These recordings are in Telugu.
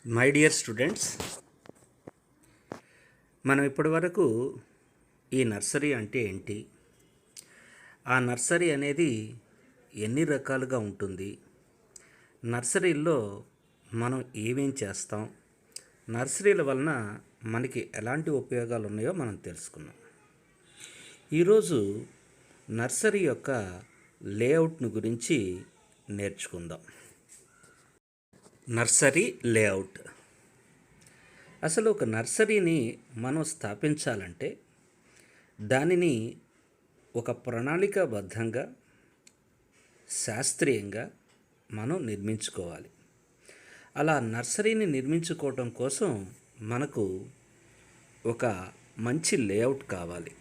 మై డియర్ స్టూడెంట్స్, మనం ఇప్పటి వరకు ఈ నర్సరీ అంటే ఏంటి, ఆ నర్సరీ అనేది ఎన్ని రకాలుగా ఉంటుంది, నర్సరీల్లో మనం ఏమేం చేస్తాం, నర్సరీల వలన మనకి ఎలాంటి ఉపయోగాలు ఉన్నాయో మనం తెలుసుకున్నాం. ఈరోజు నర్సరీ యొక్క లేఅవుట్ను గురించి నేర్చుకుందాం. Nursery layout. అసలు ఒక నర్సరీని మనం స్థాపించాలంటే దానిని ఒక ప్రణాళికాబద్ధంగా శాస్త్రీయంగా మనం నిర్మించుకోవాలి. అలా నర్సరీని నిర్మించుకోవటం కోసం మనకు ఒక మంచి లేఅవుట్ కావాలి.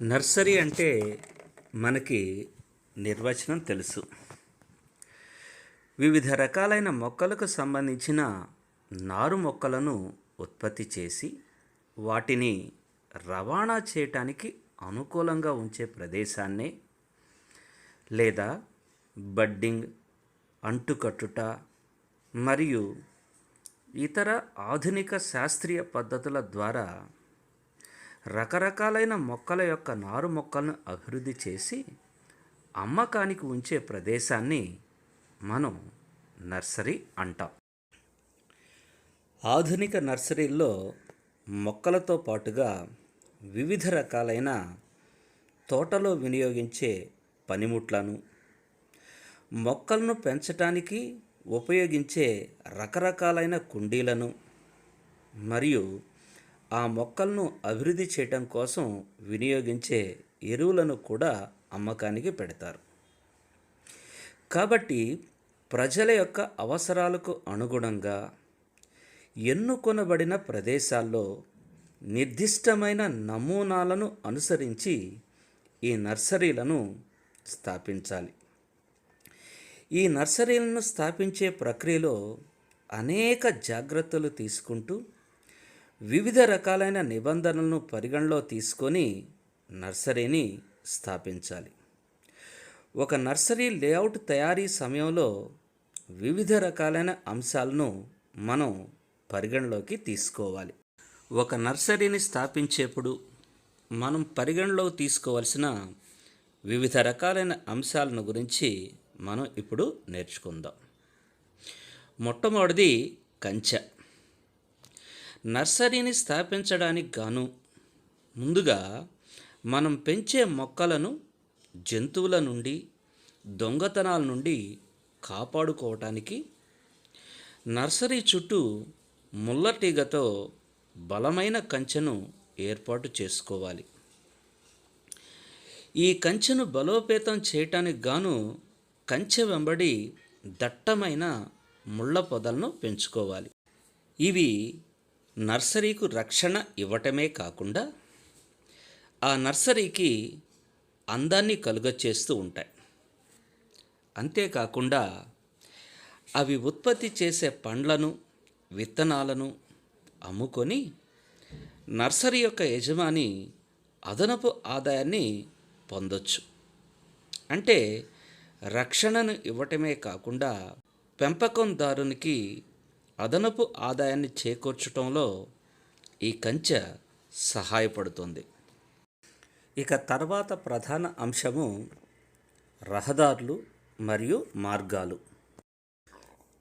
నర్సరీ అంటే మనకి నిర్వచనం తెలుసు. వివిధ రకాలైన మొక్కలకు సంబంధించిన నారు మొక్కలను ఉత్పత్తి చేసి వాటిని రవాణా చేయటానికి అనుకూలంగా ఉంచే ప్రదేశాన్నే లేదా బడ్డింగ్, అంటుకట్టుట మరియు ఇతర ఆధునిక శాస్త్రీయ పద్ధతుల ద్వారా రకరకాలైన మొక్కల యొక్క నారు మొక్కలను అభివృద్ధి చేసి అమ్మకానికి ఉంచే ప్రదేశాన్ని మనం నర్సరీ అంటాం. ఆధునిక నర్సరీల్లో మొక్కలతో పాటుగా వివిధ రకాలైన తోటలో వినియోగించే పనిముట్లను, మొక్కలను పెంచటానికి ఉపయోగించే రకరకాలైన కుండీలను మరియు ఆ మొక్కలను అభివృద్ధి చేయటం కోసం వినియోగించే ఎరువులను కూడా అమ్మకానికి పెడతారు. కాబట్టి ప్రజల యొక్క అవసరాలకు అనుగుణంగా ఎన్నుకొనబడిన ప్రదేశాల్లో నిర్దిష్టమైన నమూనాలను అనుసరించి ఈ నర్సరీలను స్థాపించాలి. ఈ నర్సరీలను స్థాపించే ప్రక్రియలో అనేక జాగ్రత్తలు తీసుకుంటూ వివిధ రకాలైన నిబంధనలను పరిగణలో తీసుకొని నర్సరీని స్థాపించాలి. ఒక నర్సరీ లేఅవుట్ తయారీ సమయంలో వివిధ రకాలైన అంశాలను మనం పరిగణలోకి తీసుకోవాలి. ఒక నర్సరీని స్థాపించేప్పుడు మనం పరిగణలోకి తీసుకోవాల్సిన వివిధ రకాలైన అంశాలను గురించి మనం ఇప్పుడు నేర్చుకుందాం. మొట్టమొదటిది కంచె. నర్సరీని స్థాపించడానికి గాను ముందుగా మనం పెంచే మొక్కలను జంతువుల నుండి, దొంగతనాల నుండి కాపాడుకోవటానికి నర్సరీ చుట్టూ ముళ్ళటీగతో బలమైన కంచెను ఏర్పాటు చేసుకోవాలి. ఈ కంచెను బలోపేతం చేయటానికి గాను కంచె వెంబడి దట్టమైన ముళ్ళ పొదలను పెంచుకోవాలి. ఇవి నర్సరీకు రక్షణ ఇవ్వటమే కాకుండా ఆ నర్సరీకి అందాన్ని కలుగచేస్తూ ఉంటాయి. అంతేకాకుండా అవి ఉత్పత్తి చేసే పండ్లను, విత్తనాలను అమ్ముకొని నర్సరీ యొక్క యజమాని అదనపు ఆదాయాన్ని పొందొచ్చు. అంటే రక్షణను ఇవ్వటమే కాకుండా పెంపకందారునికి అదనపు ఆదాయాన్ని చేకూర్చడంలో ఈ కంచె సహాయపడుతుంది. ఇక తర్వాత ప్రధాన అంశము రహదారులు మరియు మార్గాలు.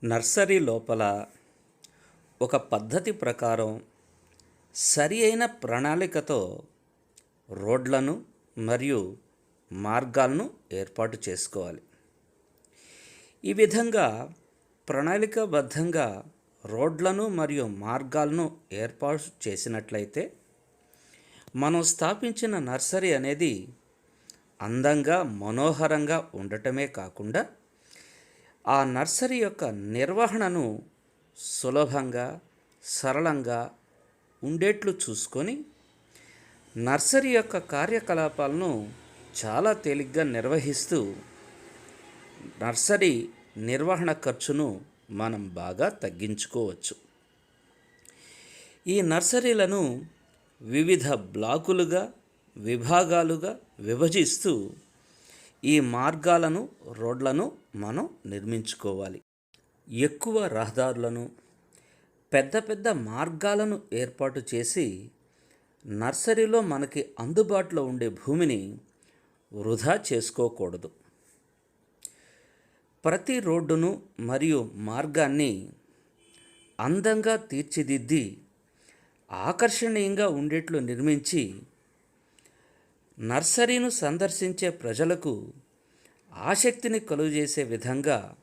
నర్సరీ లోపల ఒక పద్ధతి ప్రకారం సరి అయిన ప్రణాళికతో రోడ్లను మరియు మార్గాలను ఏర్పాటు చేసుకోవాలి. ఈ విధంగా ప్రణాళికాబద్ధంగా రోడ్లను మరియు మార్గాలను ఏర్పాటు చేసినట్లయితే మనం స్థాపించిన నర్సరీ అనేది అందంగా, మనోహరంగా ఉండటమే కాకుండా ఆ నర్సరీ యొక్క నిర్వహణను సులభంగా, సరళంగా ఉండేట్లు చూసుకొని నర్సరీ యొక్క కార్యకలాపాలను చాలా తేలిగ్గా నిర్వహిస్తూ నర్సరీ నిర్వహణ ఖర్చును మనం బాగా తగ్గించుకోవచ్చు. ఈ నర్సరీలను వివిధ బ్లాకులుగా, విభాగాలుగా విభజిస్తూ ఈ మార్గాలను, రోడ్లను మనం నిర్మించుకోవాలి. ఎక్కువ రహదారులను, పెద్ద పెద్ద మార్గాలను ఏర్పాటు చేసి నర్సరీలో మనకి అందుబాటులో ఉండే భూమిని వృధా చేసుకోకూడదు. ప్రతి రోడ్డును మరియు మార్గాన్ని అందంగా తీర్చిదిద్ది ఆకర్షణీయంగా ఉండేట్లు నిర్మించి నర్సరీను సందర్శించే ప్రజలకు ఆసక్తిని కలుగజేసే విధంగా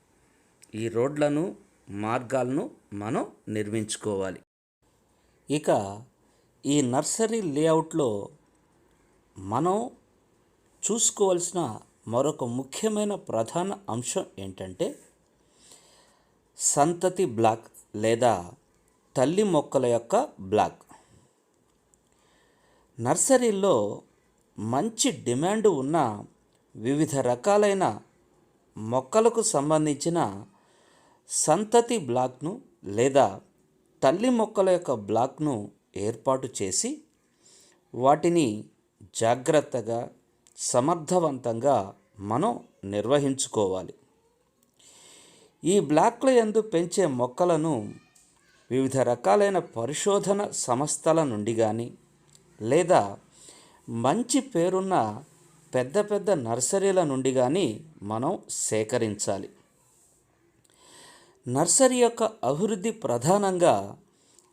ఈ రోడ్లను మార్గాలను మనం నిర్మించుకోవాలి. ఇక ఈ నర్సరీ లేఅవుట్లో మనం చూసుకోవాల్సిన మరొక ముఖ్యమైన ప్రధాన అంశం ఏంటంటే సంతతి బ్లాక్ లేదా తల్లి మొక్కల యొక్క బ్లాక్. నర్సరీల్లో మంచి డిమాండ్ ఉన్న వివిధ రకాలైన మొక్కలకు సంబంధించిన సంతతి బ్లాక్ను లేదా తల్లి మొక్కల యొక్క బ్లాక్ను ఏర్పాటు చేసి వాటిని జాగ్రత్తగా సమర్థవంతంగా మనం నిర్వహించుకోవాలి. ఈ బ్లాక్ల యందు పెంచే మొక్కలను వివిధ రకాలైన పరిశోధన సంస్థల నుండి కానీ లేదా మంచి పేరున్న పెద్ద పెద్ద నర్సరీల నుండి కానీ మనం సేకరించాలి. నర్సరీ యొక్క అభివృద్ధి ప్రధానంగా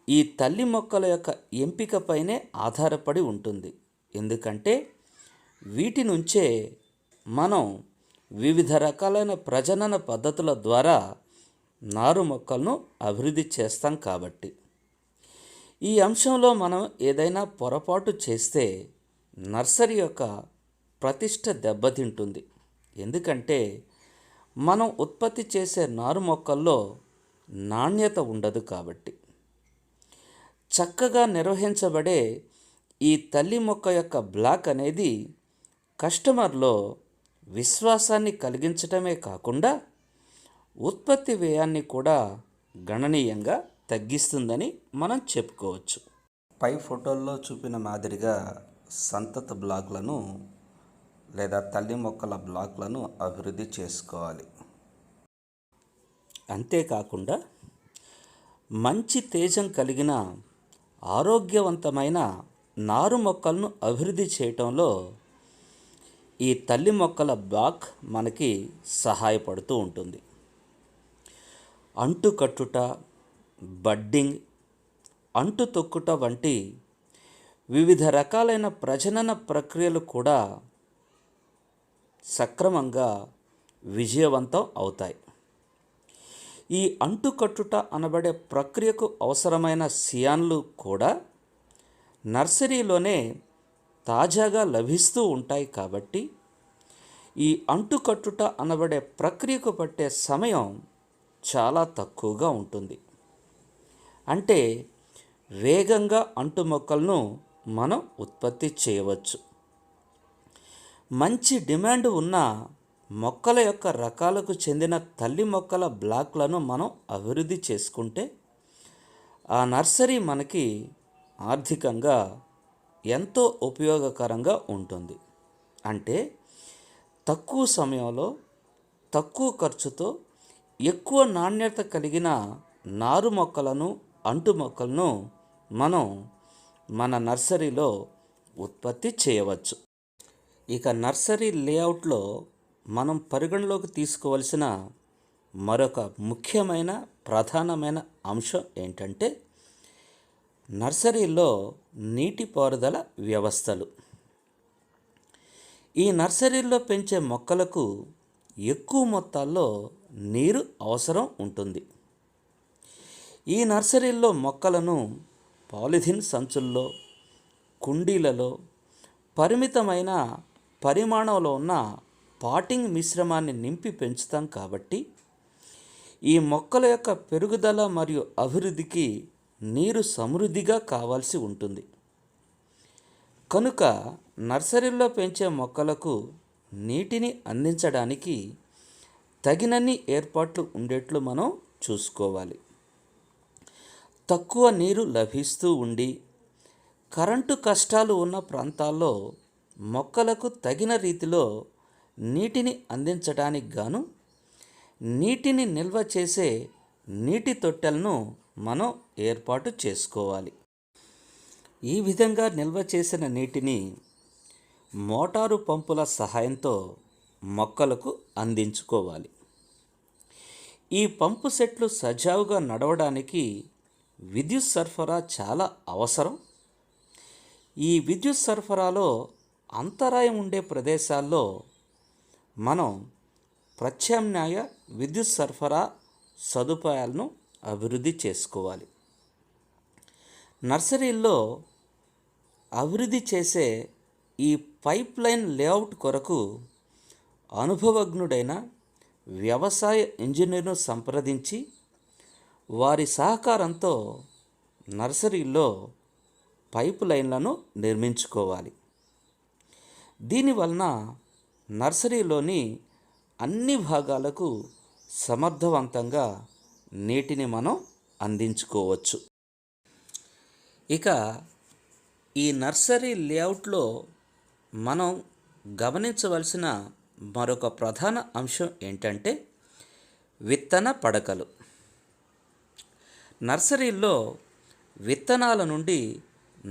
ఈ తల్లి మొక్కల యొక్క ఎంపికపైనే ఆధారపడి ఉంటుంది. ఎందుకంటే వీటి నుంచే మనం వివిధ రకాలైన ప్రజనన పద్ధతుల ద్వారా నారు మొక్కలను అభివృద్ధి చేస్తాం కాబట్టి. ఈ అంశంలో మనం ఏదైనా పొరపాటు చేస్తే నర్సరీ యొక్క ప్రతిష్ట దెబ్బతింటుంది. ఎందుకంటే మనం ఉత్పత్తి చేసే నారు మొక్కల్లో నాణ్యత ఉండదు కాబట్టి. చక్కగా నిర్వహించబడే ఈ తల్లి మొక్క యొక్క బ్లాక్ అనేది కస్టమర్లో విశ్వాసాన్ని కలిగించడమే కాకుండా ఉత్పత్తి వ్యయాన్ని కూడా గణనీయంగా తగ్గిస్తుందని మనం చెప్పుకోవచ్చు. పై ఫోటోల్లో చూపిన మాదిరిగా సంతత బ్లాక్లను లేదా తల్లి మొక్కల బ్లాక్లను అభివృద్ధి చేసుకోవాలి. అంతేకాకుండా మంచి తేజం కలిగిన ఆరోగ్యవంతమైన నారు మొక్కలను అభివృద్ధి చేయటంలో ఈ తల్లి మొక్కల బ్లాక్ మనకి సహాయపడుతూ ఉంటుంది. అంటుకట్టుట, బడ్డింగ్, అంటు తొక్కుట వంటి వివిధ రకాలైన ప్రజనన ప్రక్రియలు కూడా సక్రమంగా విజయవంతం అవుతాయి. ఈ అంటుకట్టుట అనబడే ప్రక్రియకు అవసరమైన సియాన్లు కూడా నర్సరీలోనే తాజాగా లభిస్తూ ఉంటాయి కాబట్టి ఈ అంటుకట్టుట అనబడే ప్రక్రియకు పట్టే సమయం చాలా తక్కువగా ఉంటుంది. అంటే వేగంగా అంటు మొక్కలను మనం ఉత్పత్తి చేయవచ్చు. మంచి డిమాండ్ ఉన్న మొక్కల యొక్క రకాలకు చెందిన తల్లి మొక్కల బ్లాక్లను మనం అభివృద్ధి చేసుకుంటే ఆ నర్సరీ మనకి ఆర్థికంగా ఎంతో ఉపయోగకరంగా ఉంటుంది. అంటే తక్కువ సమయంలో తక్కువ ఖర్చుతో ఎక్కువ నాణ్యత కలిగిన నారు మొక్కలను, అంటు మొక్కలను మనం మన నర్సరీలో ఉత్పత్తి చేయవచ్చు. ఇక నర్సరీ లేఅవుట్లో మనం పరిగణలోకి తీసుకోవలసిన మరొక ముఖ్యమైన ప్రధానమైన అంశం ఏంటంటే నర్సరీలో నీటిపారుదల వ్యవస్థలు. ఈ నర్సరీలో పెంచే మొక్కలకు ఎక్కువ మొత్తాల్లో నీరు అవసరం ఉంటుంది. ఈ నర్సరీల్లో మొక్కలను పాలిథిన్ సంచుల్లో, కుండీలలో పరిమితమైన పరిమాణంలో ఉన్న పాటింగ్ మిశ్రమాన్ని నింపి పెంచుతాం కాబట్టి ఈ మొక్కల యొక్క పెరుగుదల మరియు అభివృద్ధికి నీరు సమృద్ధిగా కావాల్సి ఉంటుంది. కనుక నర్సరీలో పెంచే మొక్కలకు నీటిని అందించడానికి తగినన్ని ఏర్పాట్లు ఉండేట్లు మనం చూసుకోవాలి. తక్కువ నీరు లభిస్తూ ఉండి కరెంటు కష్టాలు ఉన్న ప్రాంతాల్లో మొక్కలకు తగిన రీతిలో నీటిని అందించడానికి గాను నీటిని నిల్వ చేసే నీటి తొట్టెలను మనం ఏర్పాటు చేసుకోవాలి. ఈ విధంగా నిల్వ చేసిన నీటిని మోటారు పంపుల సహాయంతో మొక్కలకు అందించుకోవాలి. ఈ పంపు సెట్లు సజావుగా నడవడానికి విద్యుత్ సరఫరా చాలా అవసరం. ఈ విద్యుత్ సరఫరాలో అంతరాయం ఉండే ప్రదేశాల్లో మనం ప్రత్యామ్నాయ విద్యుత్ సరఫరా సదుపాయాలను అభివృద్ధి చేసుకోవాలి. నర్సరీల్లో అభివృద్ధి చేసే ఈ పైప్ లైన్ లేఅవుట్ కొరకు అనుభవజ్ఞుడైన వ్యవసాయ ఇంజనీర్ను సంప్రదించి వారి సహకారంతో నర్సరీల్లో పైప్ లైన్లను నిర్మించుకోవాలి. దీనివలన నర్సరీలోని అన్ని భాగాలకు సమర్థవంతంగా నీటిని మనం అందించుకోవచ్చు. ఇక ఈ నర్సరీ లేఅవుట్లో మనం గమనించవలసిన మరొక ప్రధాన అంశం ఏంటంటే విత్తన పడకలు. నర్సరీల్లో విత్తనాల నుండి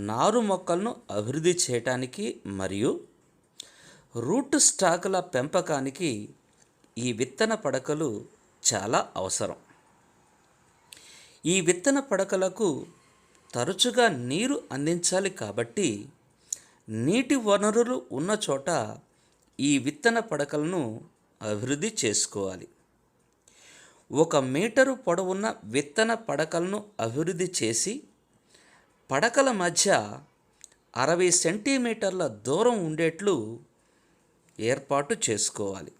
నారు మొక్కలను అభివృద్ధి చేయటానికి మరియు రూట్ స్టాకుల పెంపకానికి ఈ విత్తన పడకలు చాలా అవసరం. ఈ విత్తన పడకలకు తరచుగా నీరు అందించాలి కాబట్టి నీటి వనరులు ఉన్న చోట ఈ విత్తన పడకలను అభివృద్ధి చేసుకోవాలి. 1 మీటరు పొడవున్న విత్తన పడకలను అభివృద్ధి చేసి పడకల మధ్య 60 సెంటీమీటర్ల దూరం ఉండేట్లు ఏర్పాటు చేసుకోవాలి.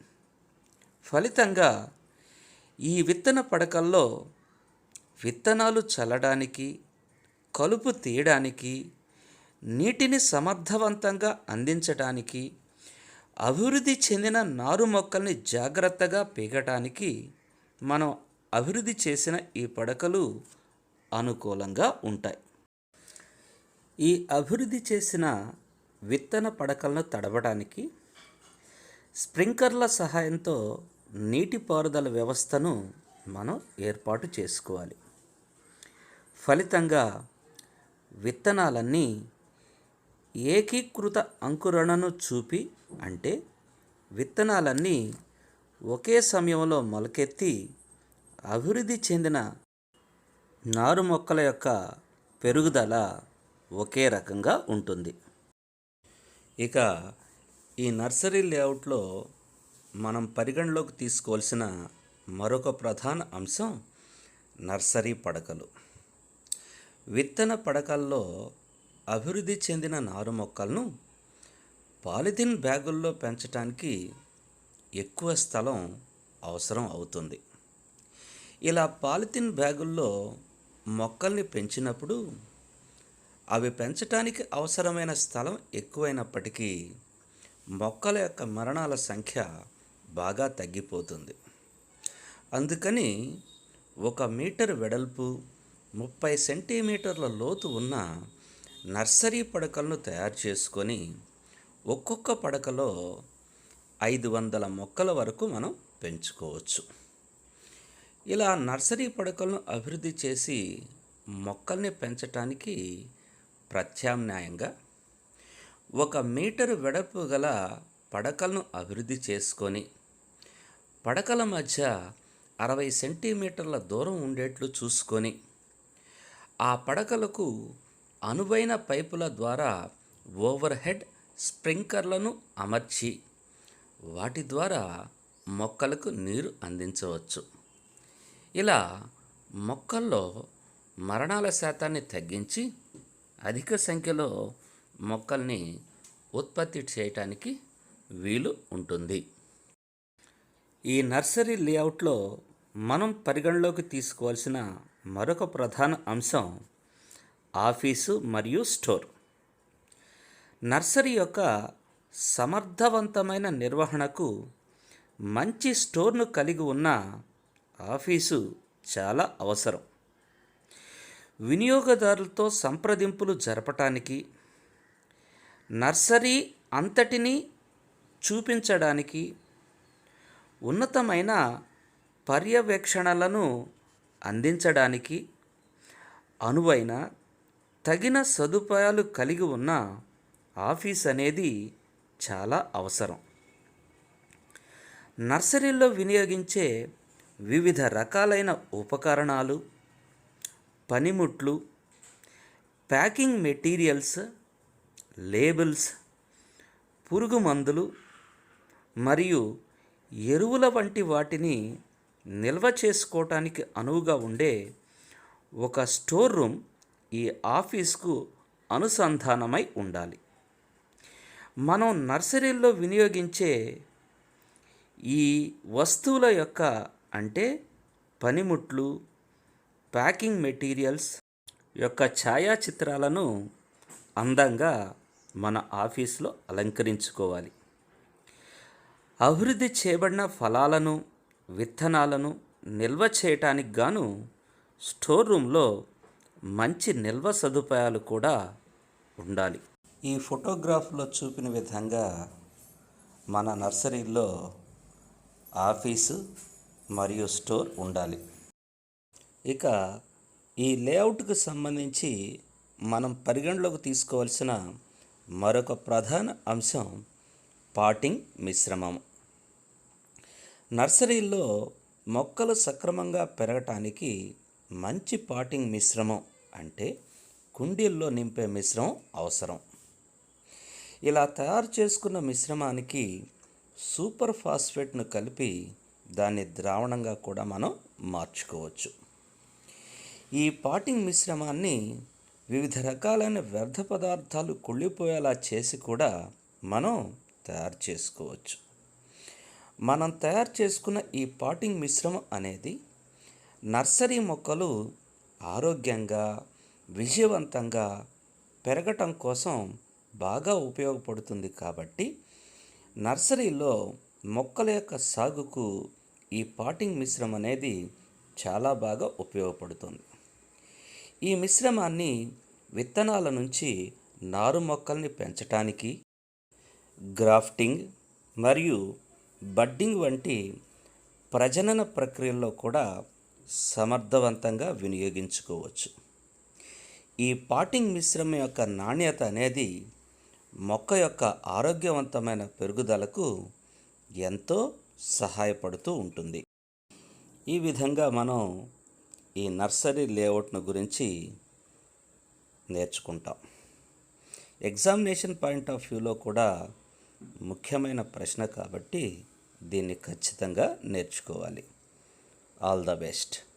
ఫలితంగా ఈ విత్తన పడకల్లో విత్తనాలు చల్లడానికి, కలుపు తీయడానికి, నీటిని సమర్థవంతంగా అందించడానికి, అభివృద్ధి చెందిన నారు మొక్కల్ని జాగ్రత్తగా పీకటానికి మనం అభివృద్ధి చేసిన ఈ పడకలు అనుకూలంగా ఉంటాయి. ఈ అభివృద్ధి చేసిన విత్తన పడకలను తడవడానికి స్ప్రింక్లర్ల సహాయంతో నీటిపారుదల వ్యవస్థను మనం ఏర్పాటు చేసుకోవాలి. ఫలితంగా విత్తనాలన్నీ ఏకీకృత అంకురణను చూపి, అంటే విత్తనాలన్నీ ఒకే సమయంలో మొలకెత్తి అభివృద్ధి చెందిన నారు మొక్కల యొక్క పెరుగుదల ఒకే రకంగా ఉంటుంది. ఇక ఈ నర్సరీ లేఅవుట్లో మనం పరిగణలోకి తీసుకోవాల్సిన మరొక ప్రధాన అంశం నర్సరీ పడకలు. విత్తన పడకల్లో అభివృద్ధి చెందిన నారు మొక్కలను పాలిథిన్ బ్యాగుల్లో పెంచడానికి ఎక్కువ స్థలం అవసరం అవుతుంది. ఇలా పాలిథిన్ బ్యాగుల్లో మొక్కల్ని పెంచినప్పుడు అవి పెంచడానికి అవసరమైన స్థలం ఎక్కువైనప్పటికీ మొక్కల యొక్క మరణాల సంఖ్య బాగా తగ్గిపోతుంది. అందుకని 1 మీటర్ వెడల్పు, 30 సెంటీమీటర్ల లోతు ఉన్న నర్సరీ పడకలను తయారు చేసుకొని ఒక్కొక్క పడకలో 500 మొక్కల వరకు మనం పెంచుకోవచ్చు. ఇలా నర్సరీ పడకలను అభివృద్ధి చేసి మొక్కల్ని పెంచటానికి ప్రత్యామ్నాయంగా 1 మీటరు వెడల్పు గల పడకలను అభివృద్ధి చేసుకొని పడకల మధ్య 60 సెంటీమీటర్ల దూరం ఉండేట్లు చూసుకొని ఆ పడకలకు అనువైన పైపుల ద్వారా ఓవర్ హెడ్ స్ప్రింక్లర్లను అమర్చి వాటి ద్వారా మొక్కలకు నీరు అందించవచ్చు. ఇలా మొక్కల్లో మరణాల శాతాన్ని తగ్గించి అధిక సంఖ్యలో మొక్కల్ని ఉత్పత్తి చేయటానికి వీలు ఉంటుంది. ఈ నర్సరీ లేఅవుట్లో మనం పరిగణలోకి తీసుకోవాల్సిన మరొక ప్రధాన అంశం ఆఫీసు మరియు స్టోర్. నర్సరీ యొక్క సమర్థవంతమైన నిర్వహణకు మంచి స్టోర్ను కలిగి ఉన్న ఆఫీసు చాలా అవసరం. వినియోగదారులతో సంప్రదింపులు జరపటానికి, నర్సరీ అంతటినీ చూపించడానికి, ఉన్నతమైన పర్యవేక్షణలను అందించడానికి అనువైన తగిన సదుపాయాలు కలిగి ఉన్న ఆఫీస్ అనేది చాలా అవసరం. నర్సరీలో వినియోగించే వివిధ రకాలైన ఉపకరణాలు, పనిముట్లు, ప్యాకింగ్ మెటీరియల్స్, లేబుల్స్, పురుగు మందులు మరియు ఎరువుల వంటి వాటిని నిల్వ చేసుకోవటానికి అనువుగా ఉండే ఒక స్టోర్ రూమ్ ఈ ఆఫీస్కు అనుసంధానమై ఉండాలి. మనం నర్సరీల్లో వినియోగించే ఈ వస్తువుల యొక్క అంటే పనిముట్లు, ప్యాకింగ్ మెటీరియల్స్ యొక్క ఛాయాచిత్రాలను అందంగా మన ఆఫీస్లో అలంకరించుకోవాలి. అభివృద్ధి చేయబడిన ఫలాలను, విత్తనాలను నిల్వ చేయటానికి గాను స్టోర్ రూమ్లో మంచి నిల్వ సదుపాయాలు కూడా ఉండాలి. ఈ ఫోటోగ్రాఫ్లో చూపిన విధంగా మన నర్సరీలో ఆఫీసు మరియు స్టోర్ ఉండాలి. ఇక ఈ లేఅవుట్కు సంబంధించి మనం పరిగణలోకి తీసుకోవాల్సిన మరొక ప్రధాన అంశం పాటింగ్ మిశ్రమం. నర్సరీల్లో మొక్కలు సక్రమంగా పెరగటానికి మంచి పాటింగ్ మిశ్రమం అంటే కుండీల్లో నింపే మిశ్రమం అవసరం. ఇలా తయారు చేసుకున్న మిశ్రమానికి సూపర్ ఫాస్ఫేట్ను కలిపి దాన్ని ద్రావణంగా కూడా మనం మార్చుకోవచ్చు. ఈ పాటింగ్ మిశ్రమాన్ని వివిధ రకాలైన వ్యర్థ పదార్థాలు కుళ్ళిపోయేలా చేసి కూడా మనం తయారు చేసుకోవచ్చు. మనం తయారు చేసుకున్న ఈ పాటింగ్ మిశ్రమం అనేది నర్సరీ మొక్కలు ఆరోగ్యంగా, విజయవంతంగా పెరగటం కోసం బాగా ఉపయోగపడుతుంది. కాబట్టి నర్సరీలో మొక్కల యొక్క సాగుకు ఈ పాటింగ్ మిశ్రమం అనేది చాలా బాగా ఉపయోగపడుతుంది. ఈ మిశ్రమాన్ని విత్తనాల నుంచి నారు మొక్కల్ని పెంచటానికి, గ్రాఫ్టింగ్ మరియు బడ్డింగ్ వంటి ప్రజనన ప్రక్రియల్లో కూడా సమర్థవంతంగా వినియోగించుకోవచ్చు. ఈ పాటింగ్ మిశ్రమం యొక్క నాణ్యత అనేది మొక్క యొక్క ఆరోగ్యవంతమైన పెరుగుదలకు ఎంతో సహాయపడుతూ ఉంటుంది. ఈ విధంగా మనం ఈ నర్సరీ లేఅవుట్ను గురించి నేర్చుకుంటాం. ఎగ్జామినేషన్ పాయింట్ ఆఫ్ వ్యూలో కూడా ముఖ్యమైన ప్రశ్న కాబట్టి దీన్ని ఖచ్చితంగా నేర్చుకోవాలి. All the best.